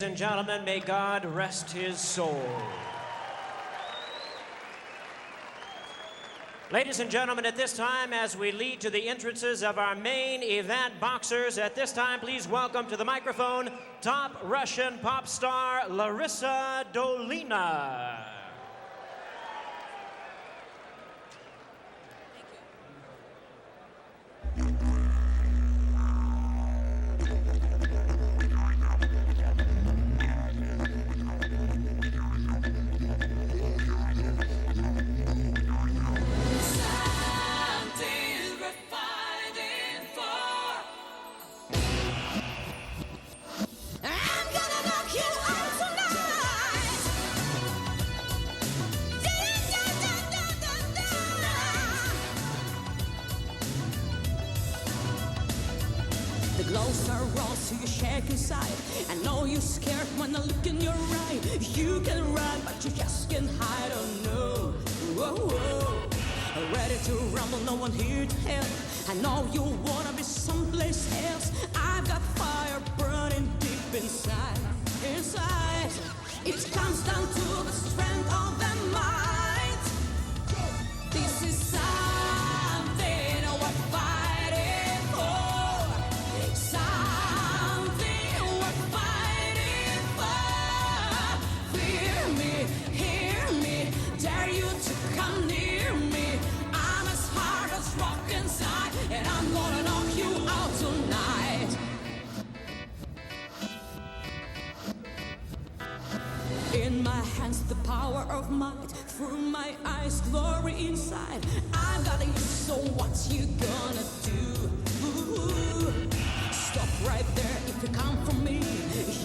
Ladies and gentlemen, may God rest his soul. Ladies and gentlemen, at this time, as we lead to the entrances of our main event boxers, at this time, please welcome to the microphone top Russian pop star Larissa Dolina. The glows are raw, so you shake inside. I know you're scared when I look in your eye. You can run, but you just can't hide. Oh no, whoa, whoa. Ready to rumble, no one here to help. I know you wanna be someplace else. I've got fire burning deep inside. Inside, it comes down to the strength of the mind. This is something we're fighting for. Something we're fighting for. Fear me, hear me, dare you to come near me. I'm as hard as rock inside, and I'm gonna knock you out tonight. In my hands, the power of might. Through my eyes, glory inside. I've got you, so what you gonna do? Ooh. Stop right there if you come for me.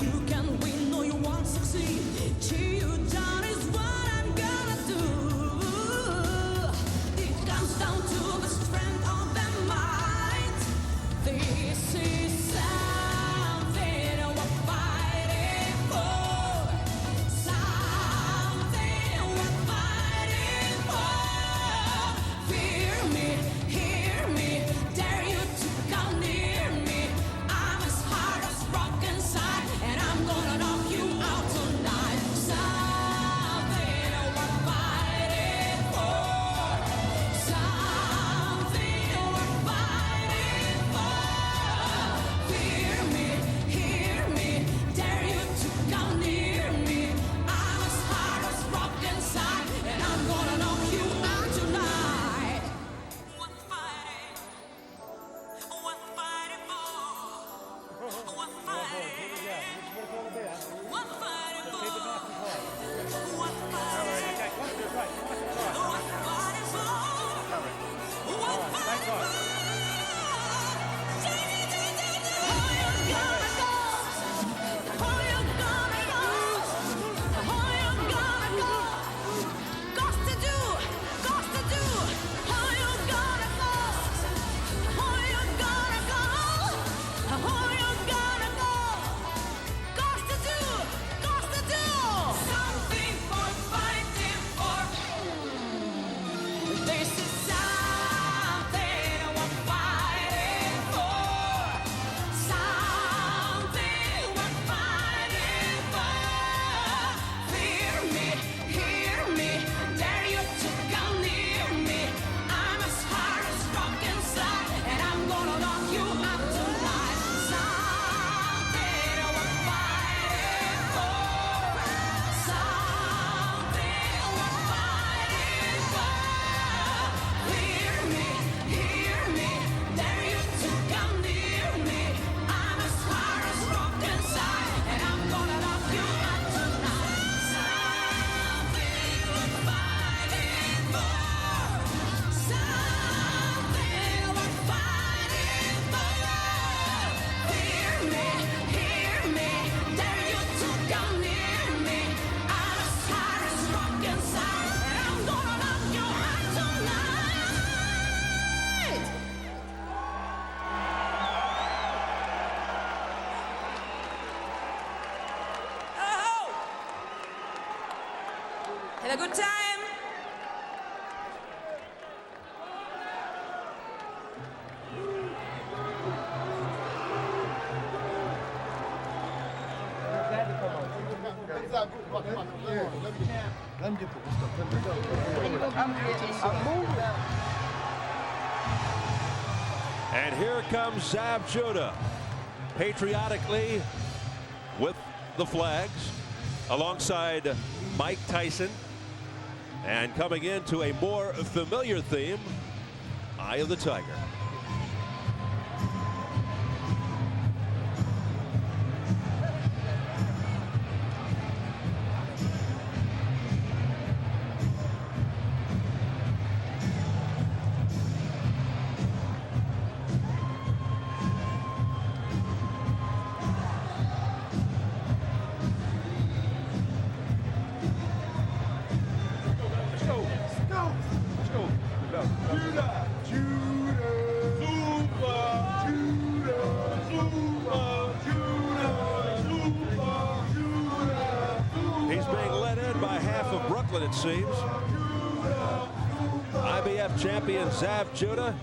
You can win or you won't succeed. Cheer you down is what I'm gonna do. It comes down to the strength of the mind. This is something we're fighting for. Something we're fighting for. Fear me, hear me, dare you to come near me. I'm as hard as rock inside, and I'm gonna knock you out tonight. Something we're fighting for. Something we're fighting for. Fear me, hear me, dare you to come near me. I'm as hard as rock inside, and I'm gonna knock you out tonight. We're fighting for. We're fighting. We're fighting for. We're fighting. We're fighting for. We're fighting for. This is something we're fighting for. Something we're fighting for. Fear me, hear me, dare you to come near me. I'm as hard as rock inside, and I'm gonna knock you out tonight. Something we're fighting for. Something we're fighting for. Hear me, dare you to come near me. I'm as hard as rock inside, and I'm gonna knock you out tonight. Something we're fighting for. Something we're fighting for. Hear me, dare you to come near me. I'm as hard as rock inside, and I'm gonna knock you out tonight. Oh! Have a good time. Glad to come And here comes Zav Judah, patriotically with the flags, alongside Mike Tyson, and coming into a more familiar theme, Eye of the Tiger. It seems. IBF champion Zav Judah,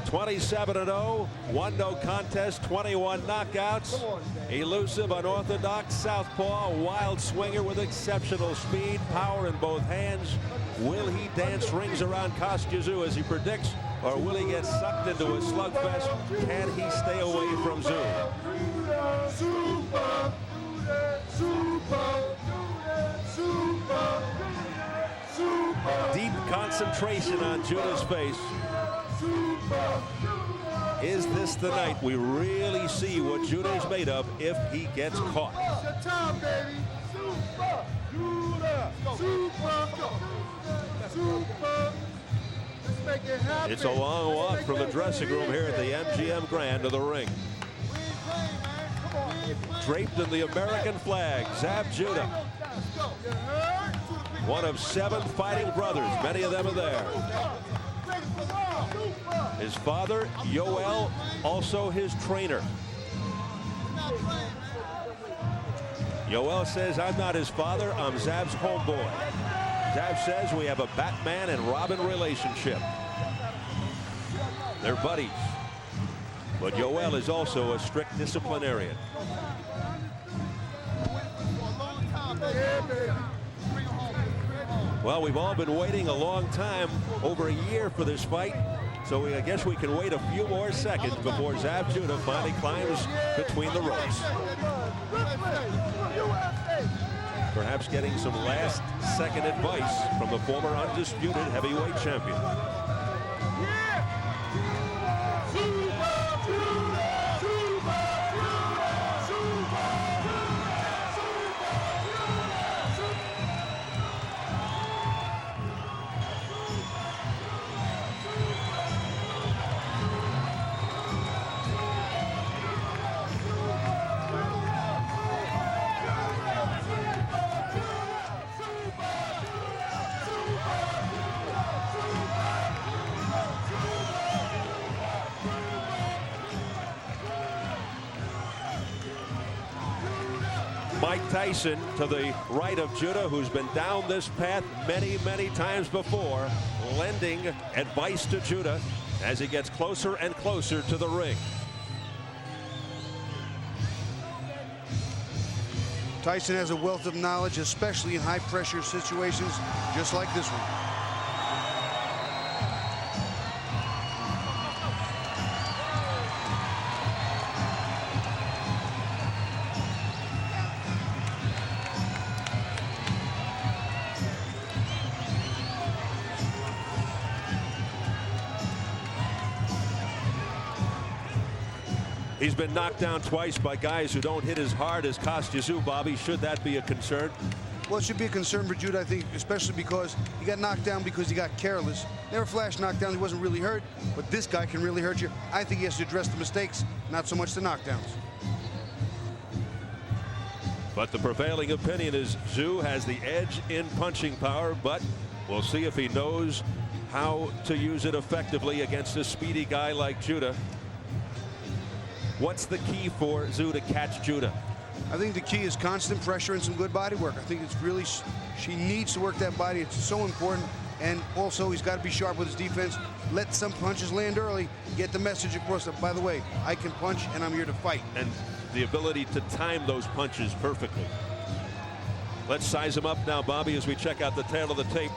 27-0, 1 no contest, 21 knockouts. Elusive, unorthodox southpaw, wild swinger with exceptional speed, power in both hands. Will he dance rings around Kostya Tszyu as he predicts, or will he get sucked into a slugfest? Can he stay away from Tszyu? Deep concentration on Judah's face. Is this the night we really see what Judah is made of if he gets caught? It's a long walk from the dressing room here at the MGM Grand to the ring. Draped in the American flag, Zav Judah. One of 7 fighting brothers. Many of them are there. His father, Yoel, also his trainer. Yoel says, I'm not his father, I'm Zav's homeboy. Zav says we have a Batman and Robin relationship. They're buddies. But Yoel is also a strict disciplinarian. Well, we've all been waiting a long time, over a year for this fight. So I guess we can wait a few more seconds before Zav Judah finally climbs between the ropes. Perhaps getting some last-second advice from the former undisputed heavyweight champion. Mike Tyson to the right of Judah, who's been down this path many, many times before, lending advice to Judah as he gets closer and closer to the ring. Tyson has a wealth of knowledge, especially in high-pressure situations, just like this one. He's been knocked down twice by guys who don't hit as hard as Kostya Tszyu, Bobby. Should that be a concern? Well, it should be a concern for Judah, I think, especially because he got knocked down because he got careless. Never flash knockdown, he wasn't really hurt, but this guy can really hurt you. I think he has to address the mistakes, not so much the knockdowns. But the prevailing opinion is Tszyu has the edge in punching power, but we'll see if he knows how to use it effectively against a speedy guy like Judah. What's the key for Tszyu to catch Judah? I think the key is constant pressure and some good body work. I think it's really, she needs to work that body. It's so important. And also, he's got to be sharp with his defense. Let some punches land early. Get the message across that, by the way, I can punch and I'm here to fight. And the ability to time those punches perfectly. Let's size him up now, Bobby, as we check out the tail of the tape.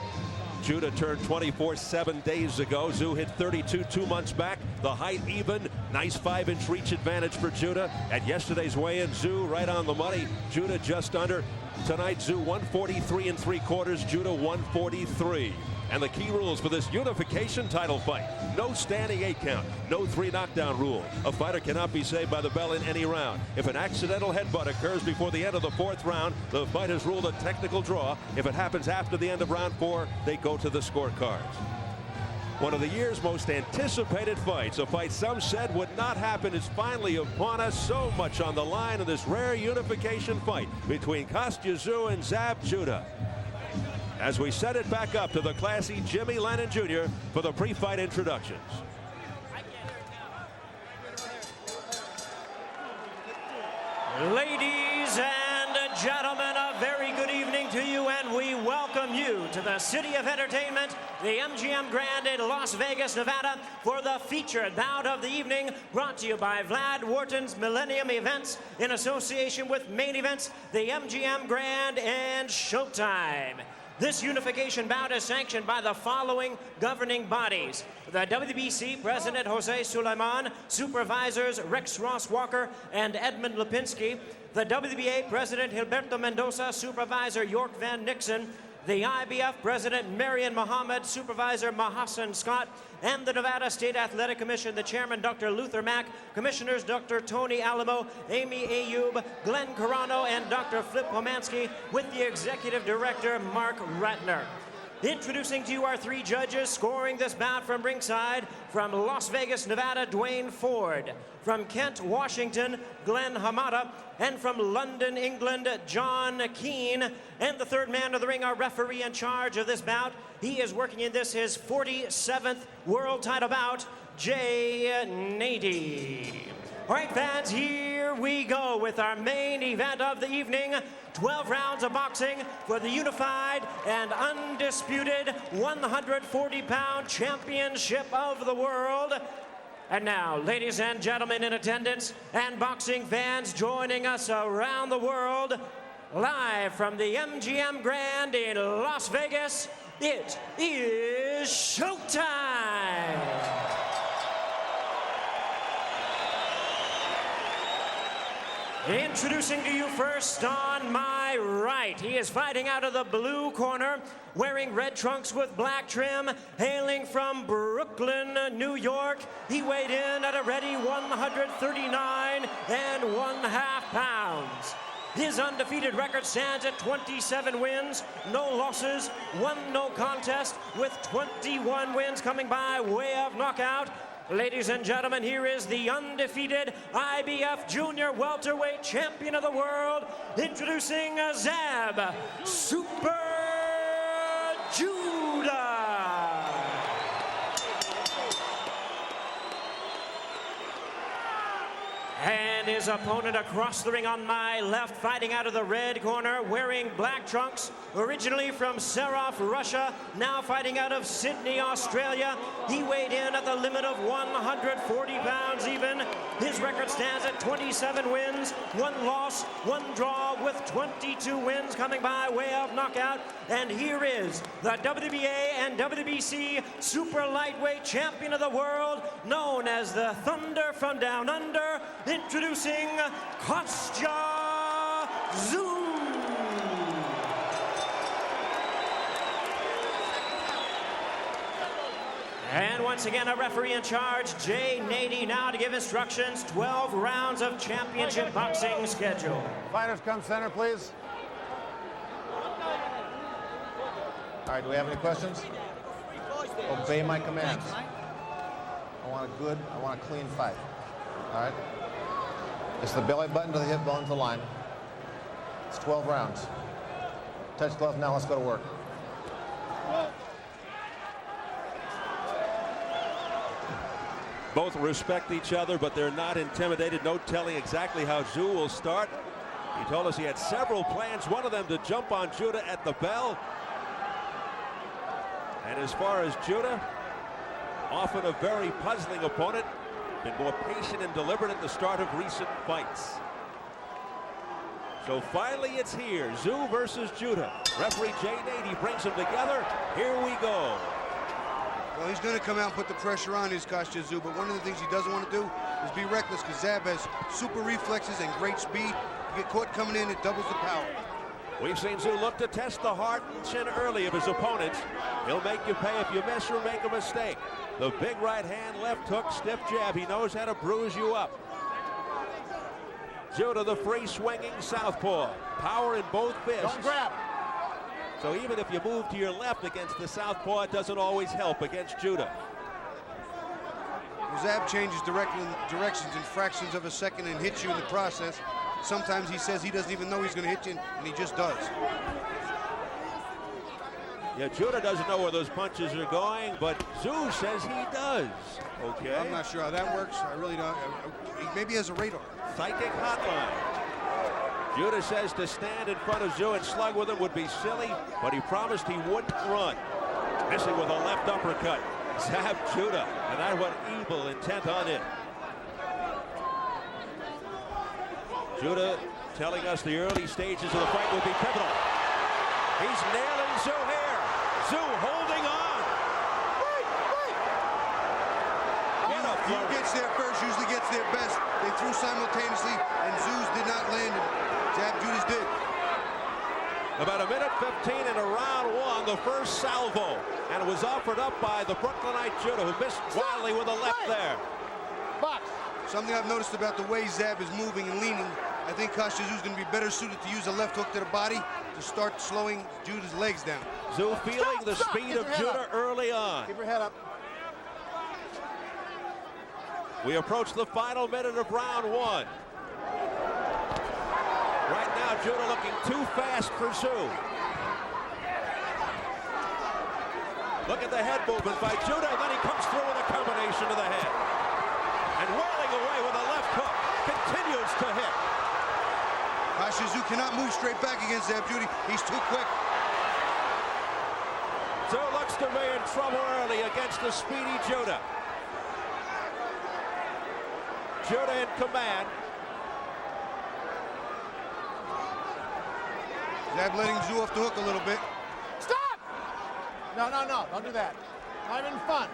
Judah turned 24 7 days ago. Tszyu hit 32 2 months back. The height even. Nice 5-inch reach advantage for Judah. At yesterday's weigh-in, Tszyu right on the money. Judah just under. Tonight, Tszyu 143 3/4. Judah 143. And the key rules for this unification title fight: no standing 8 count, no 3 knockdown rule. A fighter cannot be saved by the bell in any round. If an accidental headbutt occurs before the end of the 4th round, the fight is ruled a technical draw. If it happens after the end of round 4, they go to the scorecards. One of the year's most anticipated fights, a fight some said would not happen, is finally upon us. So much on the line in this rare unification fight between Kostya Tszyu and Zab Judah. As we set it back up to the classy Jimmy Lennon Jr. for the pre-fight introductions. Ladies and gentlemen, a very good evening to you, and we welcome you to the City of Entertainment, the MGM Grand in Las Vegas, Nevada, for the featured bout of the evening, brought to you by Vlad Wharton's Millennium Events in association with Main Events, the MGM Grand, and Showtime. This unification bout is sanctioned by the following governing bodies: the WBC President Jose Sulaiman, Supervisors Rex Ross Walker and Edmund Lipinski, the WBA President Gilberto Mendoza, Supervisor York Van Nixon, the IBF President Marion Muhammad, Supervisor Mahassan Scott, and the Nevada State Athletic Commission, the Chairman Dr. Luther Mack, Commissioners Dr. Tony Alamo, Amy Ayub, Glenn Carano, and Dr. Flip Pomansky, with the Executive Director Mark Ratner. Introducing to you our 3 judges scoring this bout from ringside: from Las Vegas, Nevada, Dwayne Ford; from Kent, Washington, Glenn Hamada; and from London, England, John Keane. And the 3rd man of the ring, our referee in charge of this bout. He is working in this his 47th world title bout, Jay Nady. All right, fans, here we go with our main event of the evening. 12 rounds of boxing for the unified and undisputed 140-pound championship of the world. And now, ladies and gentlemen in attendance and boxing fans joining us around the world, live from the MGM Grand in Las Vegas, it is showtime! Introducing to you first on my right, he is fighting out of the blue corner, wearing red trunks with black trim, hailing from Brooklyn, New York. He weighed in at a ready 139 1/2 pounds. His undefeated record stands at 27 wins, no losses, 1 no contest, with 21 wins coming by way of knockout. Ladies and gentlemen, here is the undefeated IBF Junior Welterweight Champion of the World, introducing Zab Super Judah. And his opponent across the ring on my left, fighting out of the red corner, wearing black trunks, originally from Sarov, Russia, now fighting out of Sydney, Australia. He weighed in at the limit of 140 pounds even. His record stands at 27 wins, 1 loss, 1 draw, with 22 wins coming by way of knockout. And here is the WBA and WBC Super Lightweight Champion of the World, known as the Thunder from Down Under, introducing Kostya Tszyu. And once again, a referee in charge, Jay Nady, now to give instructions. 12 rounds of championship boxing schedule. Fighters, come center, please. All right, do we have any questions? Obey my commands. I want a clean fight. All right? It's the belly button to the hip bone to the line. It's 12 rounds. Touch gloves now, let's go to work. Both respect each other, but they're not intimidated. No telling exactly how Tszyu will start. He told us he had several plans, one of them to jump on Judah at the bell. And as far as Judah, often a very puzzling opponent, been more patient and deliberate at the start of recent fights. So finally it's here. Tszyu versus Judah. Referee Jay Nady brings them together. Here we go. Well, he's going to come out and put the pressure on his Kostya Tszyu, but one of the things he doesn't want to do is be reckless, because Zab has super reflexes and great speed. You get caught coming in, it doubles the power. We've seen Tszyu look to test the heart and chin early of his opponents. He'll make you pay if you miss or make a mistake. The big right hand, left hook, stiff jab. He knows how to bruise you up. Judah, the free swinging southpaw. Power in both fists. Don't grab. So even if you move to your left against the southpaw, it doesn't always help against Judah. Zab changes directions in fractions of a second and hits you in the process. Sometimes he says he doesn't even know he's going to hit you, and he just does. Yeah, Judah doesn't know where those punches are going, but Tszyu says he does. Okay. I'm not sure how that works. I really don't. Maybe he has a radar. Psychic hotline. Judah says to stand in front of Tszyu and slug with him would be silly, but he promised he wouldn't run. Missing with a left uppercut. Zab Judah, and that one evil intent on it. Judah telling us the early stages of the fight will be pivotal. He's nailing Tszyu here. Tszyu holding on. Who gets there first usually gets there best. They threw simultaneously, and Tszyu's did not land, and Zab Judah's did. About a minute 15 into round one, the first salvo, and it was offered up by the Brooklynite Judah, who missed wildly with a left there. Box. Something I've noticed about the way Zab is moving and leaning, I think Kostya Tszyu is going to be better suited to use a left hook to the body to start slowing Judah's legs down. Tszyu feeling the speed of Judah early on. Keep your head up. We approach the final minute of round one. Right now, Judah looking too fast for Tszyu. Look at the head movement by Judah, and then he comes through with a combination to the head. And whirling away with a left hook, continues to hit. Kostya Tszyu cannot move straight back against Zab Judah. He's too quick. Tszyu looks to be in trouble early against the speedy Judah. Judah in command. Zab letting Tszyu off the hook a little bit. Stop! No, no, no. Don't do that. Not even fun.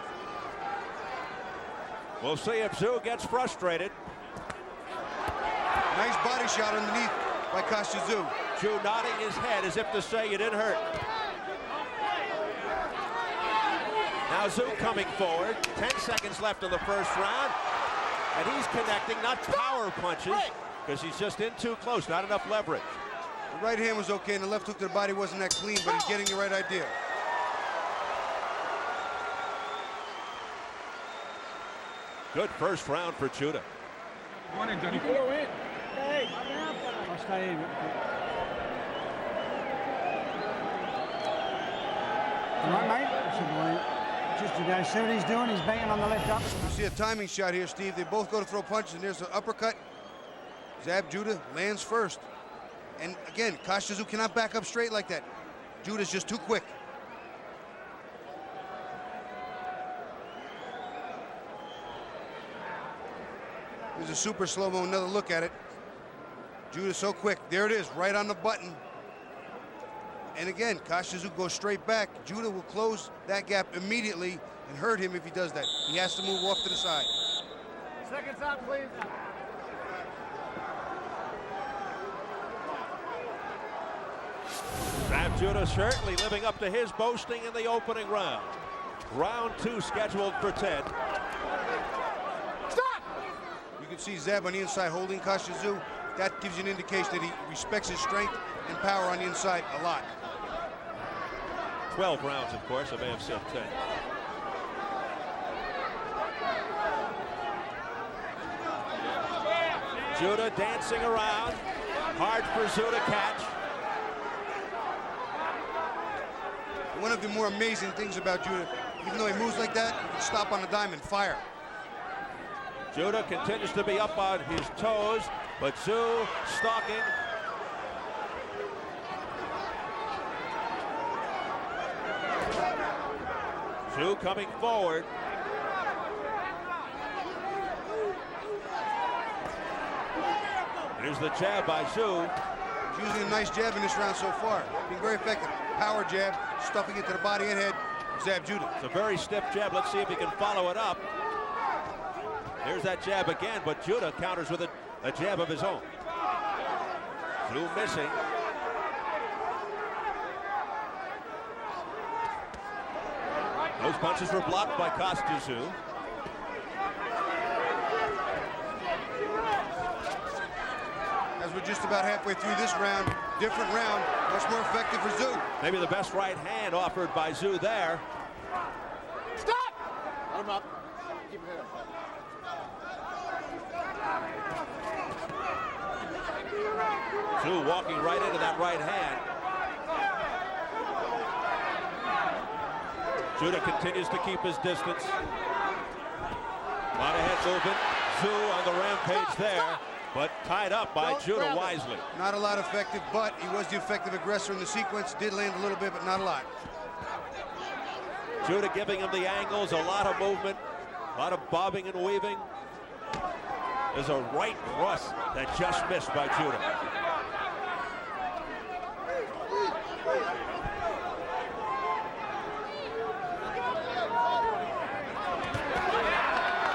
We'll see if Tszyu gets frustrated. Nice body shot underneath by Kostya Tszyu. Tszyu nodding his head as if to say you didn't hurt. Now Tszyu coming forward. 10 seconds left in the first round. And he's connecting, not power punches, because he's just in too close, not enough leverage. The right hand was okay, and the left hook to the body wasn't that clean, but he's getting the right idea. Good first round for Judah. Morning, Johnny. Hey. All right, mate? Just to see what he's doing. He's banging on the left up. You see a timing shot here, Steve. They both go to throw punches, and there's an uppercut. Zab Judah lands first. And again, Kostya Tszyu cannot back up straight like that. Judah's just too quick. There's a super slow-mo, another look at it. Judah's so quick. There it is, right on the button. And again, Kostya Tszyu goes straight back. Judah will close that gap immediately and hurt him if he does that. He has to move off to the side. Seconds out, please. Zab Judah certainly living up to his boasting in the opening round. Round two scheduled for 10. Stop! You can see Zab on the inside holding Kostya Tszyu. That gives you an indication that he respects his strength and power on the inside a lot. 12 rounds, of course. I may have said 10. Judah dancing around. Hard for Tszyu to catch. One of the more amazing things about Judah, even though he moves like that, he can stop on a dime and fire. Judah continues to be up on his toes, but Tszyu stalking. Tszyu coming forward. Here's the jab by Tszyu. using a nice jab in this round so far. Being very effective. Power jab, stuffing it to the body and head. Zab Judah. It's a very stiff jab. Let's see if he can follow it up. Here's that jab again, but Judah counters with a jab of his own. Tszyu missing. Those punches were blocked by Kostya Tszyu. As we're just about halfway through this round, different round, much more effective for Tszyu. Maybe the best right hand offered by Tszyu there. Stop! Let him up. Keep your head up. Tszyu walking right into that right hand. Judah continues to keep his distance. A lot of head movement. Tszyu on the rampage there, but tied up by Judah wisely. Not a lot effective, but he was the effective aggressor in the sequence. Did land a little bit, but not a lot. Judah giving him the angles, a lot of movement, a lot of bobbing and weaving. There's a right cross that just missed by Judah.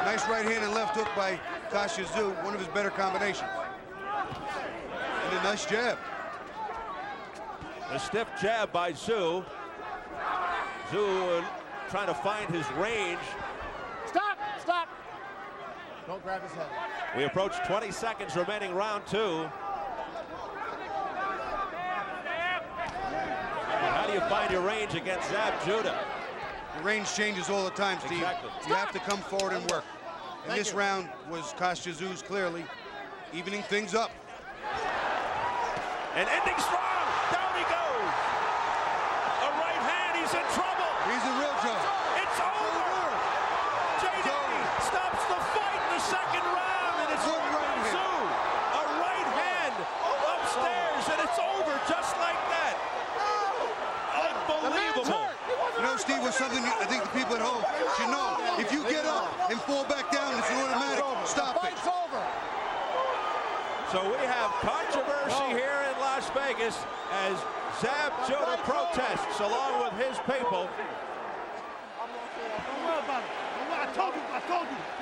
Nice right hand and left hook by Kostya Tszyu, one of his better combinations. And a nice jab. A stiff jab by Tszyu. Tszyu trying to find his range. Stop! Stop! Don't grab his head. We approach 20 seconds remaining, round 2. How do you find your range against Zab Judah? The range changes all the time, Steve. Exactly. You have to come forward and work. And this round was Kostya Tszyu's clearly, evening things up. And ending strong. Down he goes. A right hand. He's in trouble. He's in real trouble. It's over. JD stops the fight in the second round, and it's Good right hand. Tszyu. A right hand upstairs, and it's over just like that. Unbelievable. You know, Steve, was something I think the people at home should know. If you get up and fall back down, it's an automatic. Stop it. So we have controversy here in Las Vegas as Zab Judah protests along with his people. Don't worry about it. I told you.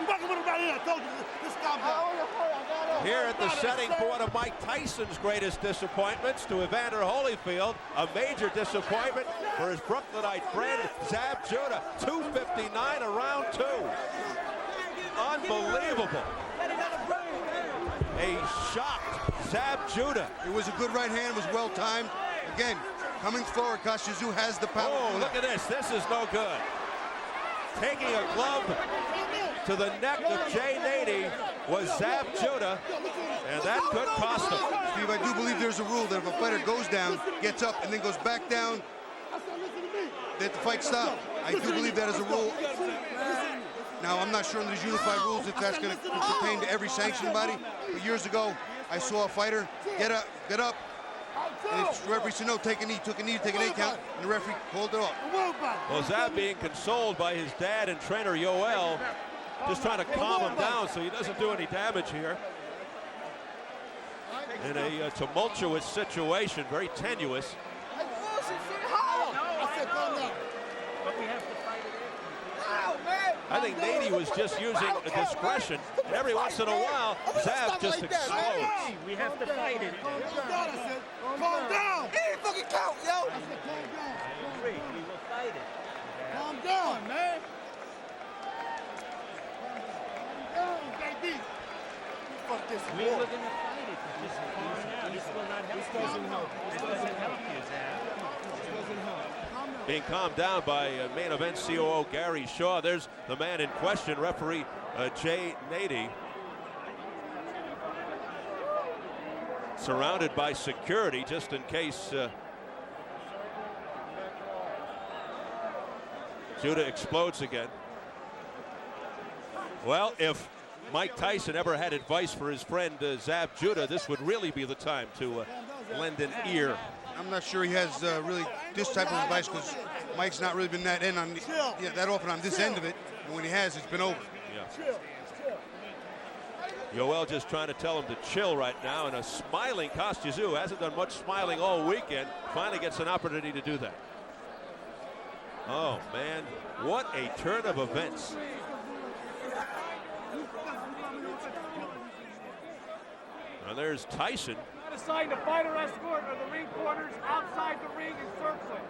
You walking with him right here. I told you. Just calm down. Here at the setting for one of Mike Tyson's greatest disappointments to Evander Holyfield, a major disappointment for his Brooklynite friend Zab Judah. 2:59 around 2. Unbelievable. A shocked Zab Judah. It was a good right hand. It was well timed. Again, coming forward, Kostya Tszyu has the power. Oh, look at this. This is no good. Taking a glove to the neck of Jay Nady was Zab Judah, and that could cost him. Steve, I do believe there's a rule that if a fighter goes down, gets up, and then goes back down, that the fight stops. I do believe that is a rule. Now, I'm not sure under these unified rules if that's going to pertain to every sanctioned body, but years ago, I saw a fighter get up, and the referee said, no, take a knee, take an 8 count, and the referee called it off. Well, Zab being consoled by his dad and trainer Yoel, just trying to calm him down so he doesn't do any damage here. In a tumultuous situation, very tenuous. I think Nady was just using discretion, and every once in a while, Zab just explodes. We have to fight it. Calm down. He ain't fucking count, yo. We will fight it. Calm down, man. Fuck this. We were gonna fight it. This will not help. This doesn't help. This doesn't help you, Zab. This doesn't help. Being calmed down by main event COO Gary Shaw. There's the man in question, referee Jay Nady. Surrounded by security just in case Judah explodes again. Well, if Mike Tyson ever had advice for his friend Zab Judah, this would really be the time to lend an ear. I'm not sure he has really this type of advice because Mike's not really been that that often on this end of it. And when he has, it's been over. Yeah. Yoel just trying to tell him to chill right now, and a smiling Kostya Tszyu hasn't done much smiling all weekend. Finally gets an opportunity to do that. Oh man, what a turn of events. Now there's Tyson. Assign the fighter escort or the ring corners outside the ring and circling.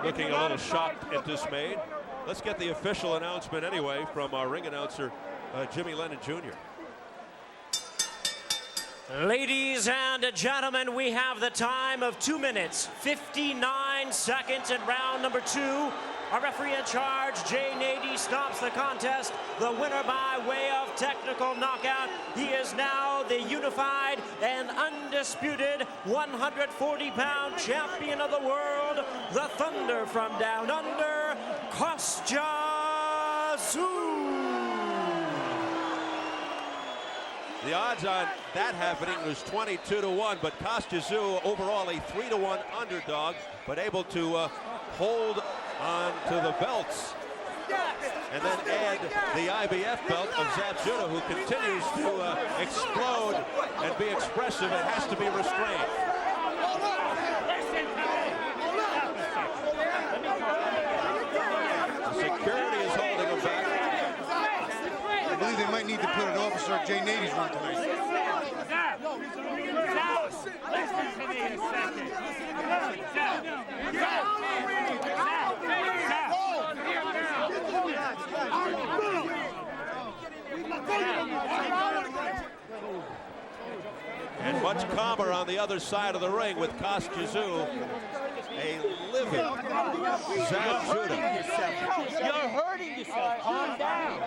Looking a little shocked and dismayed. Let's get the official announcement anyway from our ring announcer, Jimmy Lennon Jr. Ladies and gentlemen, we have the time of 2 minutes, 59 seconds in round number 2. Our referee in charge, Jay Nady, stops the contest. The winner by way of technical knockout. He is now the unified and undisputed 140-pound champion of the world, the Thunder from down under, Kostya Tszyu. The odds on that happening was 22-1, but Kostya Tszyu overall a 3-1 underdog, but able to hold on to the belts and then add the IBF belt of Zab Judah, who continues to explode and be expressive and has to be restrained. The security is holding him back. I believe they might need to put an officer at Jay Nady's run tonight. Listen to me a second. And much calmer on the other side of the ring with Kostya Tszyu, a livid Zab Judah. You're hurting yourself. Calm down.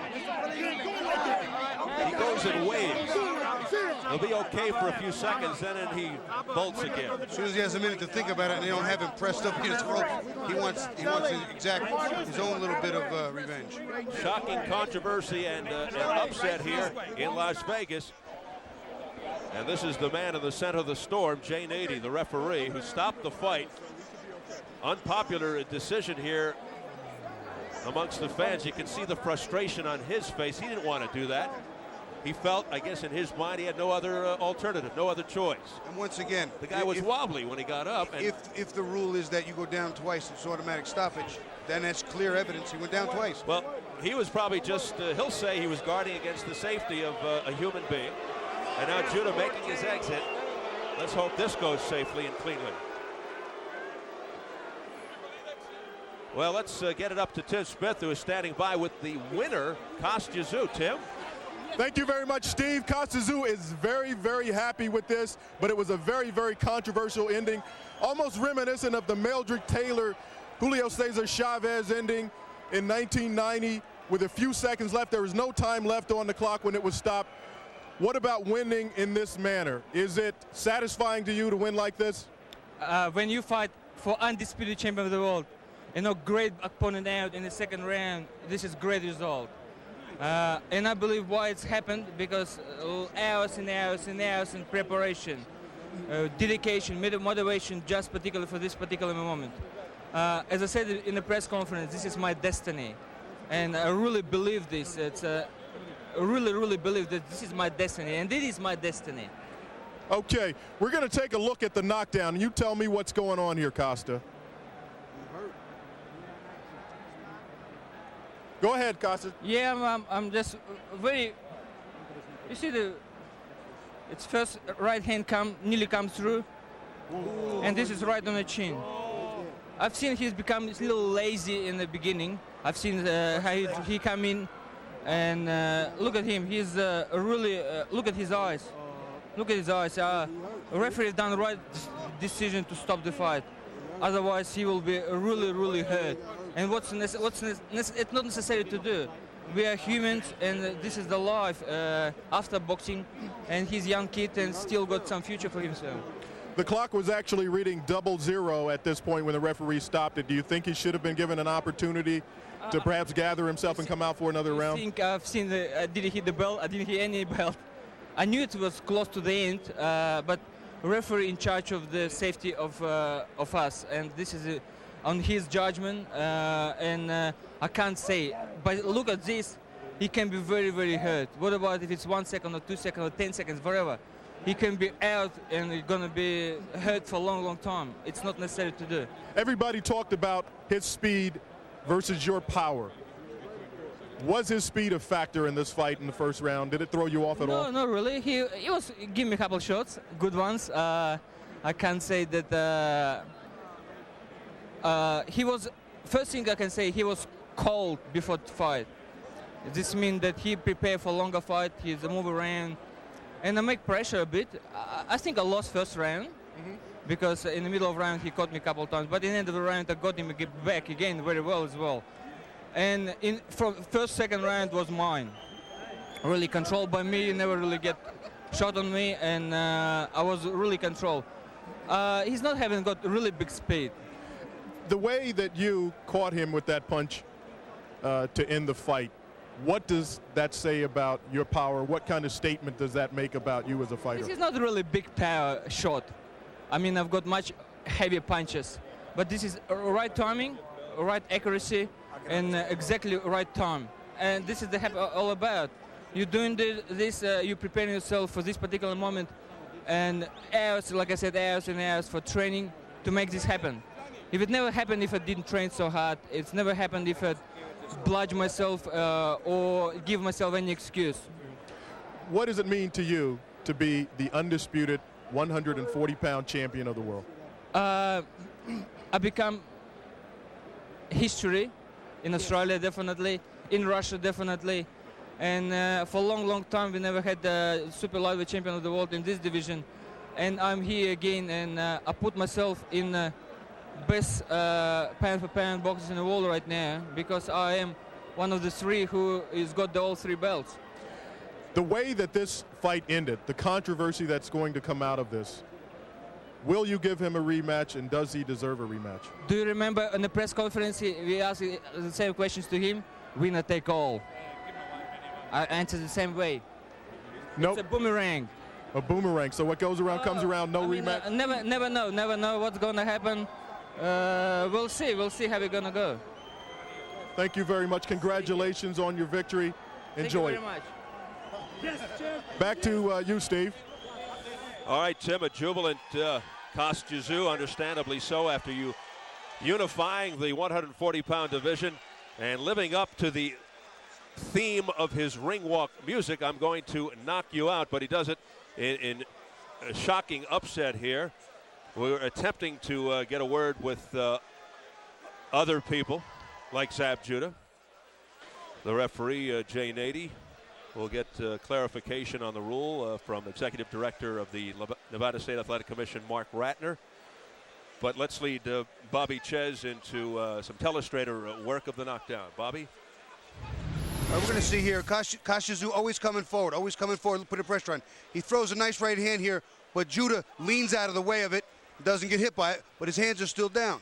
He goes in waves. He'll be okay for a few seconds, then and he bolts again. As soon as he has a minute to think about it and they don't have him pressed up against the ropes, he wants his own little bit of revenge. Shocking controversy and an upset here in Las Vegas. And this is the man in the center of the storm, Jay Nady, the referee, who stopped the fight. Unpopular decision here amongst the fans. You can see the frustration on his face. He didn't want to do that. He felt, I guess in his mind, he had no other alternative, no other choice. And once again, the guy was wobbly when he got up. And if the rule is that you go down twice, it's automatic stoppage, then that's clear evidence he went down twice. Well, he was probably just, he'll say he was guarding against the safety of a human being. And now Judah making his exit. Let's hope this goes safely and cleanly. Well, let's get it up to Tim Smith, who is standing by with the winner, Kostya Tszyu. Tim? Thank you very much, Steve. Kostya Tszyu is very, very happy with this, but it was a very, very controversial ending, almost reminiscent of the Meldrick Taylor, Julio Cesar Chavez ending in 1990 with a few seconds left. There was no time left on the clock when it was stopped. What about winning in this manner? Is it satisfying to you to win like this? When you fight for undisputed champion of the world, great opponent out in the second round, this is great result. And I believe why it's happened, because hours and hours and hours in preparation, dedication, motivation, just particularly for this particular moment. As I said in the press conference, this is my destiny. And I really believe this. I really believe that this is my destiny, and it is my destiny. Okay, we're going to take a look at the knockdown, and you tell me what's going on here, Kostya. Go ahead, Kostya. Yeah, I'm just very. You see its first right hand nearly comes through, and this is right on the chin. I've seen he's become a little lazy in the beginning. I've seen how he come in. And look at him. He's really look at his eyes. Look at his eyes. The referee has done the right decision to stop the fight. Otherwise, he will be really, really hurt. And it's not necessary to do. We are humans, and this is the life after boxing. And he's a young kid and still got some future for himself. The clock was actually reading 00 at this point when the referee stopped it. Do you think he should have been given an opportunity to perhaps gather himself and come out for another round? I think I've seen I didn't hit the bell. I didn't hit any bell. I knew it was close to the end, but referee in charge of the safety of us, and this is on his judgment. And I can't say. But look at this. he can be very, very hurt. What about if it's 1 second or 2 seconds or 10 seconds, whatever? He can be out and he's going to be hurt for a long, long time. It's not necessary to do. Everybody talked about his speed versus your power. Was his speed a factor in this fight in the first round? Did it throw you off at all? No, not really. He was giving me a couple shots, good ones. I can't say that he was. First thing I can say, he was cold before the fight. This means that he prepared for a longer fight. He's a move around, and I make pressure a bit. I think I lost first round because in the middle of round he caught me a couple of times, but in the end of the round I got him back again very well as well. And from first, second round was mine. Really controlled by me, never really get shot on me, and I was really controlled. He's not having got really big speed. The way that you caught him with that punch to end the fight, what does that say about your power? What kind of statement does that make about you as a fighter? This is not really big power shot. I mean, I've got much heavier punches, but this is right timing, right accuracy, and exactly right time. And this is all about. You're doing this, you're preparing yourself for this particular moment, and hours, like I said, hours and hours for training to make this happen. If it never happened if I didn't train so hard, it's never happened if I bludge myself or give myself any excuse. What does it mean to you to be the undisputed 140-pound champion of the world? I become history in Australia, definitely, in Russia, definitely, and for a long, long time we never had the super lightweight champion of the world in this division, and I'm here again, and I put myself in best pound-for-pound boxers in the world right now because I am one of the three who has got all three belts. The way that this fight ended, the controversy that's going to come out of this, will you give him a rematch, and does he deserve a rematch? Do you remember in the press conference we asked the same questions to him? Winner take all. I answered the same way. Nope. It's a boomerang. A boomerang. So what goes around comes around. No rematch. Never know what's going to happen. We'll see how we're going to go. Thank you very much. Congratulations on your victory. Enjoy it. Thank you very much. Back to you, Steve. All right, Tim, a jubilant Kostya Tszyu, understandably so, after you unifying the 140-pound division and living up to the theme of his ring walk music. I'm going to knock you out, but he does it in a shocking upset here. We're attempting to get a word with other people like Zab Judah. The referee, Jay Nady, will get clarification on the rule from Executive Director of the Nevada State Athletic Commission, Mark Ratner. But let's lead Bobby Ches into some telestrator work of the knockdown. Bobby? We're going to see here, Kostya Tszyu always coming forward, putting pressure on. He throws a nice right hand here, but Judah leans out of the way of it, doesn't get hit by it, but his hands are still down.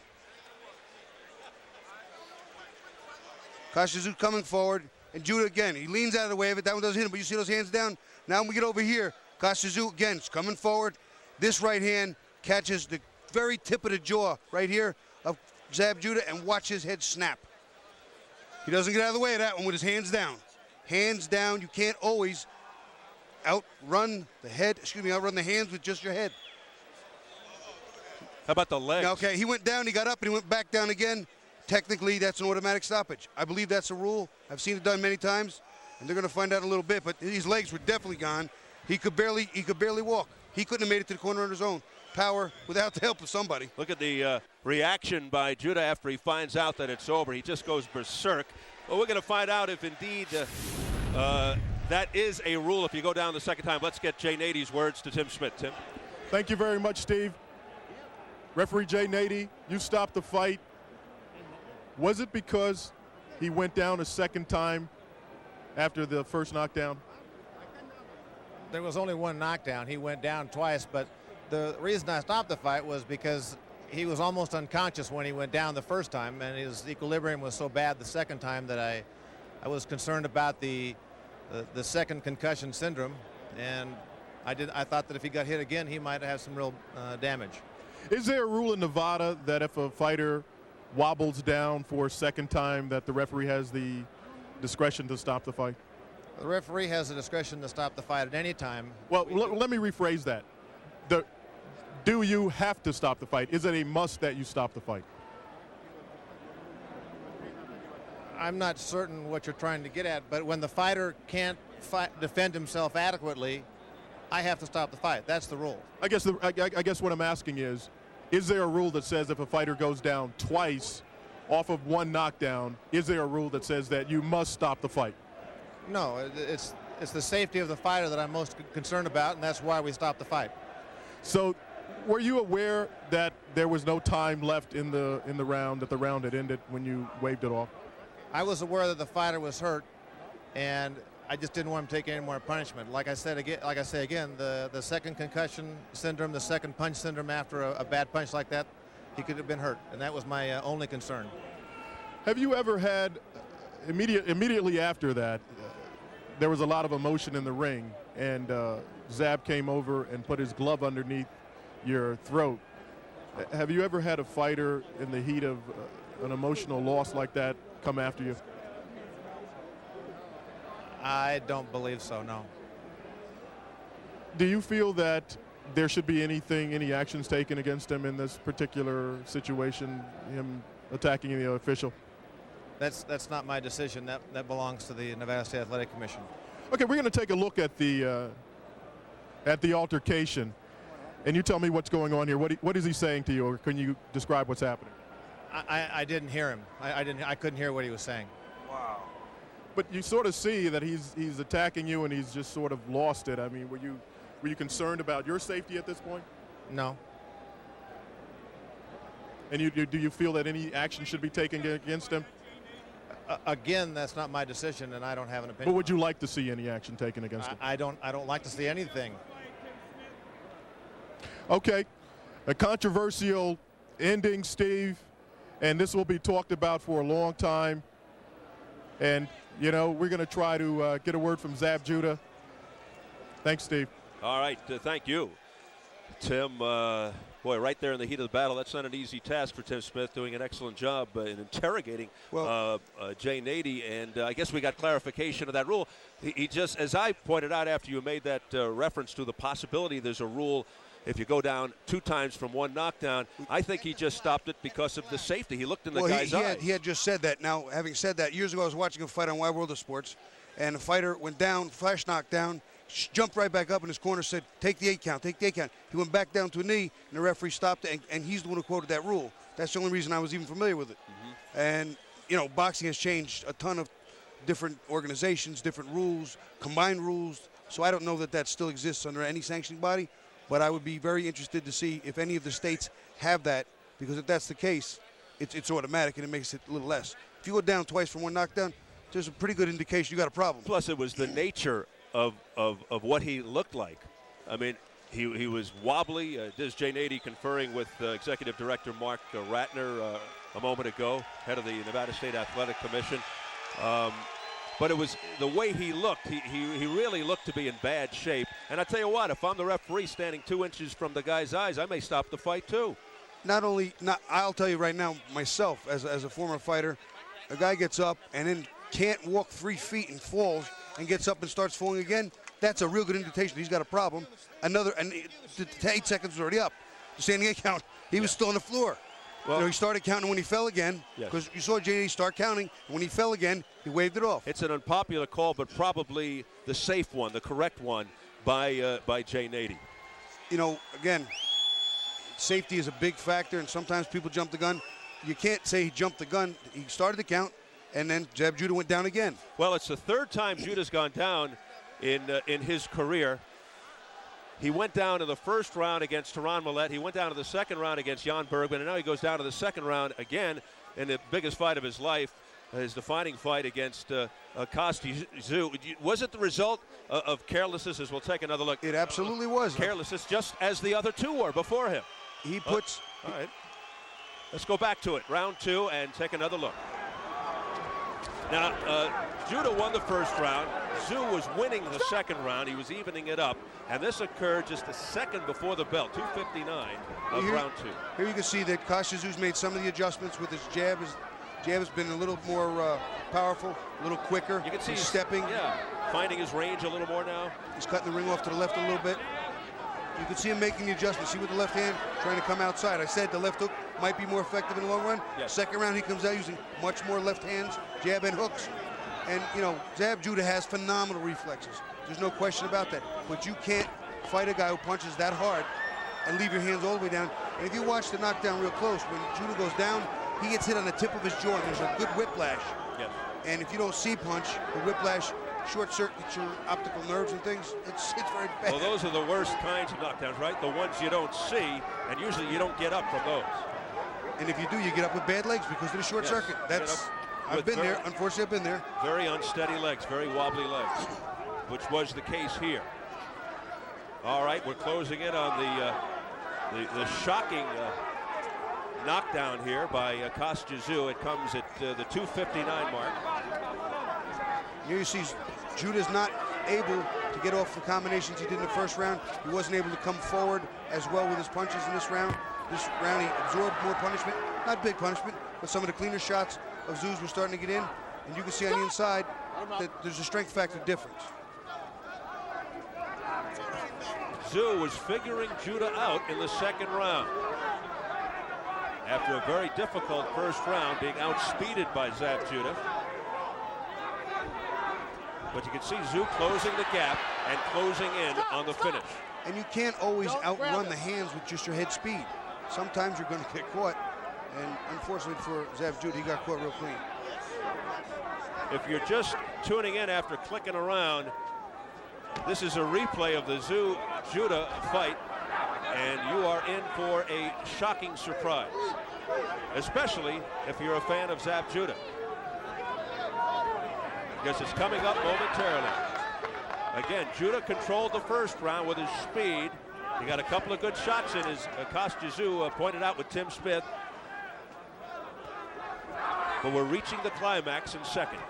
Kostya Tszyu coming forward, and Judah again, he leans out of the way of it. That one doesn't hit him, but you see those hands down? Now when we get over here, Kostya Tszyu again is coming forward. This right hand catches the very tip of the jaw right here of Zab Judah, and watch his head snap. He doesn't get out of the way of that one with his hands down. Hands down, you can't always outrun the hands with just your head. How about the legs? Okay, he went down, he got up, and he went back down again. Technically, that's an automatic stoppage. I believe that's a rule. I've seen it done many times, and they're going to find out in a little bit, but his legs were definitely gone. He could barely walk. He couldn't have made it to the corner on his own power without the help of somebody. Look at the reaction by Judah after he finds out that it's over. He just goes berserk. Well, we're going to find out if indeed that is a rule if you go down the second time. Let's get Jay Nady's words to Tim Smith. Tim? Thank you very much, Steve. Referee Jay Nady, you stopped the fight. Was it because he went down a second time after the first knockdown? There was only one knockdown. He went down twice, but the reason I stopped the fight was because he was almost unconscious when he went down the first time, and his equilibrium was so bad the second time that I was concerned about the second concussion syndrome, and I thought that if he got hit again, he might have some real damage. Is there a rule in Nevada that if a fighter wobbles down for a second time that the referee has the discretion to stop the fight? The referee has the discretion to stop the fight at any time. Well, let me rephrase that. Do you have to stop the fight? Is it a must that you stop the fight? I'm not certain what you're trying to get at, but when the fighter can't defend himself adequately, I have to stop the fight. That's the rule. I guess what I'm asking is there a rule that says if a fighter goes down twice off of one knockdown, is there a rule that says that you must stop the fight? No, it's the safety of the fighter that I'm most concerned about, and that's why we stopped the fight. So, were you aware that there was no time left in the round, that the round had ended when you waved it off? I was aware that the fighter was hurt, and I just didn't want him to take any more punishment. Like I say again, the second concussion syndrome, the second punch syndrome after a bad punch like that, he could have been hurt, and that was my only concern. Have you ever had immediately after that? There was a lot of emotion in the ring, and Zab came over and put his glove underneath your throat. Have you ever had a fighter in the heat of an emotional loss like that come after you? I don't believe so, no. Do you feel that there should be any actions taken against him in this particular situation, him attacking the official? That's not my decision. That belongs to the Nevada State Athletic Commission. Okay, we're going to take a look at the altercation, and you tell me what's going on here. What is he saying to you, or can you describe what's happening? I didn't hear him. I couldn't hear what he was saying. Wow. But you sort of see that he's attacking you, and he's just sort of lost it. I mean, were you concerned about your safety at this point? No. And do you feel that any action should be taken against him? Again, that's not my decision, and I don't have an opinion. But would you like to see any action taken against him? I don't like to see anything. Okay, a controversial ending, Steve, and this will be talked about for a long time. And you know, we're going to try to get a word from Zab Judah. Thanks, Steve. All right, thank you, Tim. Boy, right there in the heat of the battle, that's not an easy task for Tim Smith, doing an excellent job in interrogating Jay Nady, and I guess we got clarification of that rule. He just, as I pointed out after you made that reference to the possibility there's a rule if you go down 2 times from one knockdown, I think he just stopped it because of the safety. He looked in the guy's eyes. He had just said that. Now, having said that, years ago I was watching a fight on Wide World of Sports, and the fighter went down, flash knockdown, jumped right back up in his corner, said, take the 8 count, take the 8 count. He went back down to a knee, and the referee stopped it, and he's the one who quoted that rule. That's the only reason I was even familiar with it. Mm-hmm. And, you know, boxing has changed a ton of different organizations, different rules, combined rules, so I don't know that that still exists under any sanctioning body, but I would be very interested to see if any of the states have that, because if that's the case, it's automatic, and it makes it a little less. If you go down twice from one knockdown, there's a pretty good indication you got a problem. Plus, it was the nature of what he looked like. I mean, he was wobbly. This is Jay Nady conferring with Executive Director Mark Ratner a moment ago, head of the Nevada State Athletic Commission. But it was the way he looked. He really looked to be in bad shape. And I tell you what, if I'm the referee standing 2 inches from the guy's eyes, I may stop the fight too. I'll tell you right now, myself, as a former fighter, a guy gets up and then can't walk 3 feet and falls and gets up and starts falling again. That's a real good indication he's got a problem. And 8 seconds was already up. The standing 8 count, he was still on the floor. Well, he started counting when he fell again, because you saw Jay start counting. And when he fell again, he waved it off. It's an unpopular call, but probably the safe one, the correct one by Jay Nady. You know, again, safety is a big factor, and sometimes people jump the gun. You can't say he jumped the gun. He started the count, and then Zab Judah went down again. Well, it's the 3rd time Judah's gone down in his career. He went down in the first round against Tehran Millette. He went down to the second round against Jan Bergman, and now he goes down to the second round again in the biggest fight of his life, his defining fight against Kostya Tszyu. Was it the result of carelessness? As we'll take another look. It absolutely was. Carelessness, just as the other 2 were before him. He puts. All right. Let's go back to it. Round 2 and take another look. Now, Judah won the first round. Tszyu was winning the second round. He was evening it up. And this occurred just a second before the bell, 2:59 of round 2. Here you can see that Kostya Tszyu's made some of the adjustments with his jab. His jab has been a little more powerful, a little quicker. You can see he's stepping. Yeah, finding his range a little more now? He's cutting the ring off to the left a little bit. You can see him making the adjustment. See with the left hand, trying to come outside. I said the left hook might be more effective in the long run. Yes. Second round, he comes out using much more left hands, jab and hooks. And, you know, Zab Judah has phenomenal reflexes. There's no question about that. But you can't fight a guy who punches that hard and leave your hands all the way down. And if you watch the knockdown real close, when Judah goes down, he gets hit on the tip of his jaw, and there's a good whiplash. Yes. And if you don't see punch, the whiplash short circuits your optical nerves and things. It's very bad. Well, those are the worst kinds of knockdowns, right? The ones you don't see, and usually you don't get up from those. And if you do, you get up with bad legs because of the short circuit. That's, I've been there. Unfortunately, I've been there. Very unsteady legs, very wobbly legs, which was the case here. All right, we're closing in on the shocking knockdown here by Kostya Tszyu. It comes at the 2:59 mark. Here you see Judah's not able to get off the combinations he did in the first round. He wasn't able to come forward as well with his punches in this round. This round he absorbed more punishment, not big punishment, but some of the cleaner shots of Tszyu's were starting to get in. And you can see on the inside that there's a strength factor difference. Tszyu was figuring Judah out in the second round. After a very difficult first round, being outspeeded by Zab Judah. But you can see Tszyu closing the gap and closing in on the finish. And you can't always outrun the hands with just your head speed. Sometimes you're going to get caught. And unfortunately for Zab Judah, he got caught real clean. If you're just tuning in after clicking around, this is a replay of the Tszyu Judah fight, and you are in for a shocking surprise, especially if you're a fan of Zab Judah, because it's coming up momentarily. Again, Judah controlled the first round with his speed. He got a couple of good shots in, as Kostya Tszyu pointed out with Tim Smith. But we're reaching the climax in seconds.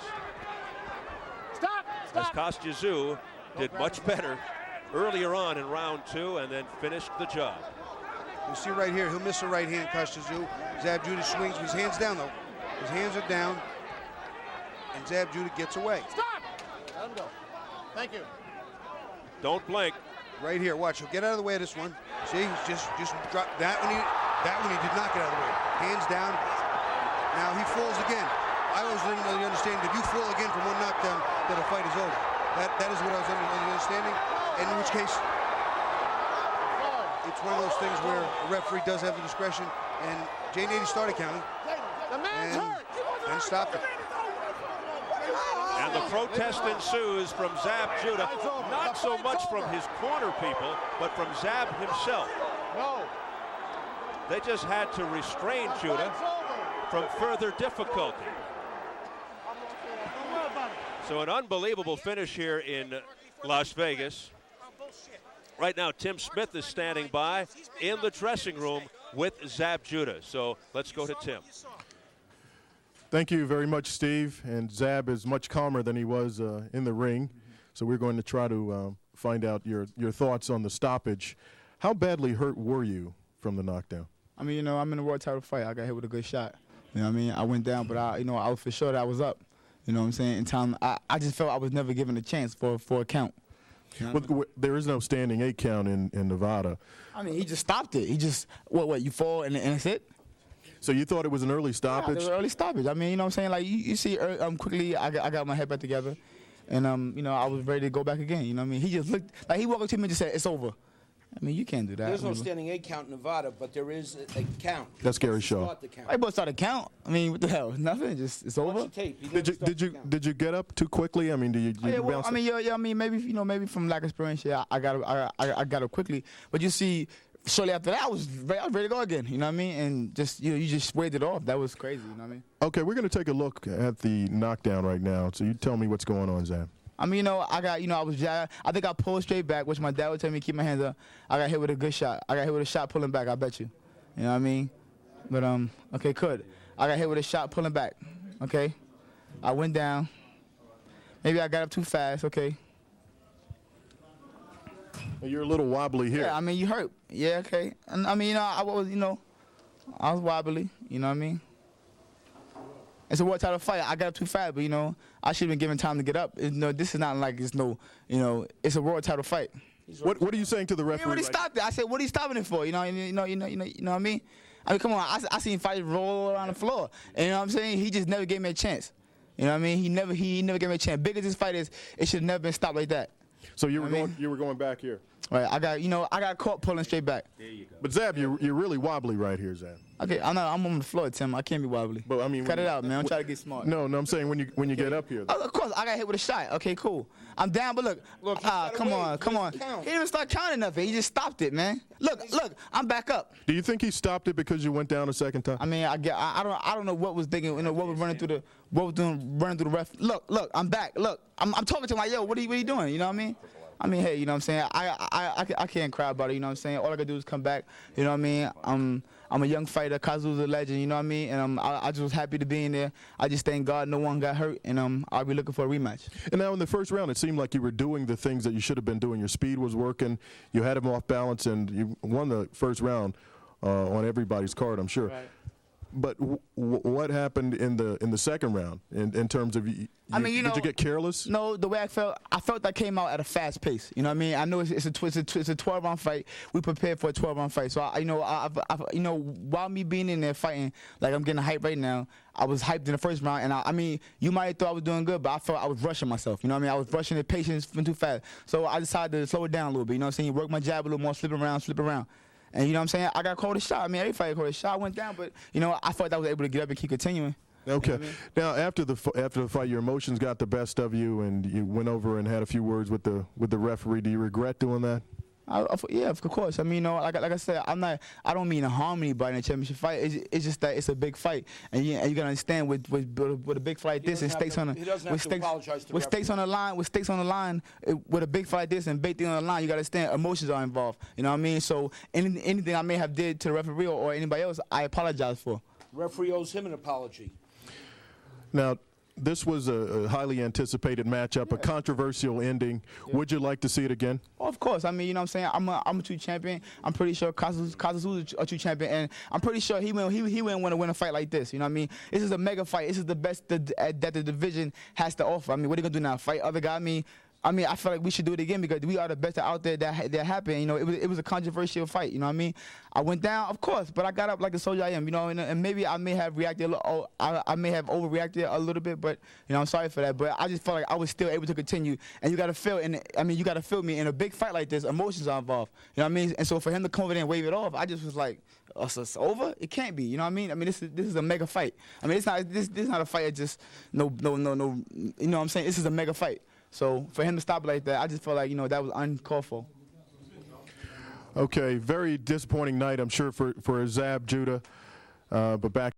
Stop! As Kostya Tszyu did much better earlier on in round two and then finished the job. You see right here, he'll miss a right hand, Kostya Tszyu. Zab Judah swings with his hands down, though. His hands are down, and Zab Judah gets away. Stop! Let him go. Thank you. Don't blink. Right here, watch. He'll get out of the way of this one. See, he's just dropped that one. That one he did not get out of the way. Hands down. Now he falls again. I always didn't really understand if you fall again from one knockdown, that a fight is over. That is what I was understanding. And in which case, it's one of those things where a referee does have the discretion. And Jay Nady started counting. The man's hurt. And stopped it. And the protest ensues from Zab Judah, not so much from his corner people, but from Zab himself. No. They just had to restrain Judah from further difficulty. So an unbelievable finish here in Las Vegas. Right now, Tim Smith is standing by in the dressing room with Zab Judah. So let's go to Tim. Thank you very much, Steve. And Zab is much calmer than he was in the ring. So we're going to try to find out your thoughts on the stoppage. How badly hurt were you from the knockdown? I mean, you know, I'm in a world title fight. I got hit with a good shot. You know what I mean? I went down, but I was for sure that I was up. You know what I'm saying? In time, I just felt I was never given a chance for a count. You know Well, there is no standing 8 count in Nevada. I mean, he just stopped it. He just, what, you fall and that's it? So you thought it was an early stoppage? Yeah, it was an early stoppage. I mean, you know what I'm saying? Like, you see, quickly, I got my head back together. And, you know, I was ready to go back again. You know what I mean? He just looked, like, he walked up to me and just said, it's over. I mean, you can't do that. There's no standing 8 count in Nevada, but there is a count. That's Gary Shaw. Start the count. I start a count. I mean, what the hell? Nothing. Just it's over. Did you get up too quickly? I mean, did you well, bounce? I mean, yeah. I mean, maybe from lack of experience, yeah, I got up quickly. But you see, shortly after that, I was ready to go again. You know what I mean? And just you just waved it off. That was crazy. You know what I mean? Okay, we're going to take a look at the knockdown right now. So you tell me what's going on, Zab. I mean, you know, I think I pulled straight back, which my dad would tell me to keep my hands up. I got hit with a good shot. I got hit with a shot pulling back, I bet you. You know what I mean? But, okay, good. I got hit with a shot pulling back, okay? I went down. Maybe I got up too fast, okay? You're a little wobbly here. Yeah, I mean, you hurt. Yeah, okay. And, I mean, I was wobbly, you know what I mean? It's a world title fight. I got up too fast, but you know, I should have been given time to get up. You know, this is not like it's no, you know, it's a world title fight. What are you saying to the referee? He already stopped it. I said, what are you stopping it for? You know what I mean? I mean, come on. I seen fights roll around the floor. And you know what I'm saying? He just never gave me a chance. You know what I mean? He never gave me a chance. Big as this fight is, it should have never been stopped like that. So you were going back here. Right. I got caught pulling straight back. There you go. But Zab, you're really wobbly right here, Zab. Okay, I'm on the floor, Tim. I can't be wobbly. But I mean, cut it out, man. I'm trying to get smart. No, I'm saying when you get up here. Oh, of course, I got hit with a shot. Okay, cool. I'm down, but look. Come on. He didn't start counting nothing. He just stopped it, man. Look. I'm back up. Do you think he stopped it because you went down a second time? I mean, I don't know what was thinking. You know, what was running through the ref. Look. I'm back. Look, I'm talking to him like, yo, what are you doing? You know what I mean? I mean, hey, you know what I'm saying? I can't cry about it, you know what I'm saying? All I gotta do is come back, you know what I mean? I'm a young fighter, Kazu's a legend, you know what I mean? And I just was happy to be in there. I just thank God no one got hurt, and I'll be looking for a rematch. And now in the first round, it seemed like you were doing the things that you should have been doing. Your speed was working, you had him off balance, and you won the first round on everybody's card, I'm sure. Right. But what happened in the second round in terms of did you get careless? No, the way I felt I came out at a fast pace. You know what I mean? I know it's a 12-round fight. We prepared for a 12-round fight. So while me being in there fighting, like I'm getting hyped right now, I was hyped in the first round, and I mean, you might have thought I was doing good, but I felt I was rushing myself. You know what I mean? I was rushing it, patience went too fast. So I decided to slow it down a little bit. You know what I'm saying? Work my jab a little more, slip around. And you know what I'm saying? I got called a shot. I mean, every fight called a shot. I went down, but you know, I thought I was able to get up and keep continuing. Okay. You know what I mean? Now, after the fight, your emotions got the best of you, and you went over and had a few words with the referee. Do you regret doing that? Yeah, of course. I mean, you know, like I said, I don't mean to harm anybody in a championship fight. It's just that it's a big fight, and you gotta understand with a big fight like this and stakes on stakes on the line, with a big fight like this and big thing on the line, you gotta understand emotions are involved. You know what I mean? So anything I may have did to the referee or anybody else, I apologize for. Referee owes him an apology. Now, this was a highly anticipated matchup, a controversial ending. Yeah. Would you like to see it again? Well, of course. I mean, you know what I'm saying? I'm a true champion. I'm pretty sure Kazu's a true champion, and I'm pretty sure he wouldn't want to win a fight like this. You know what I mean? This is a mega fight. This is the best that the division has to offer. I mean, what are you gonna do now? Fight other guy? I mean, I feel like we should do it again because we are the best out there that happened. You know, it was a controversial fight. You know what I mean? I went down, of course, but I got up like the soldier I am. You know, and maybe I may have reacted I may have overreacted a little bit, but you know, I'm sorry for that. But I just felt like I was still able to continue. And you got to feel, you got to feel me in a big fight like this. Emotions are involved. You know what I mean? And so for him to come over there and wave it off, I just was like, oh, so it's over? It can't be. You know what I mean? I mean, this is a mega fight. I mean, this is not a fight that just no. You know what I'm saying? This is a mega fight. So for him to stop like that, I just felt like, you know, that was uncalled for. Okay, very disappointing night, I'm sure, for Zab Judah, but back.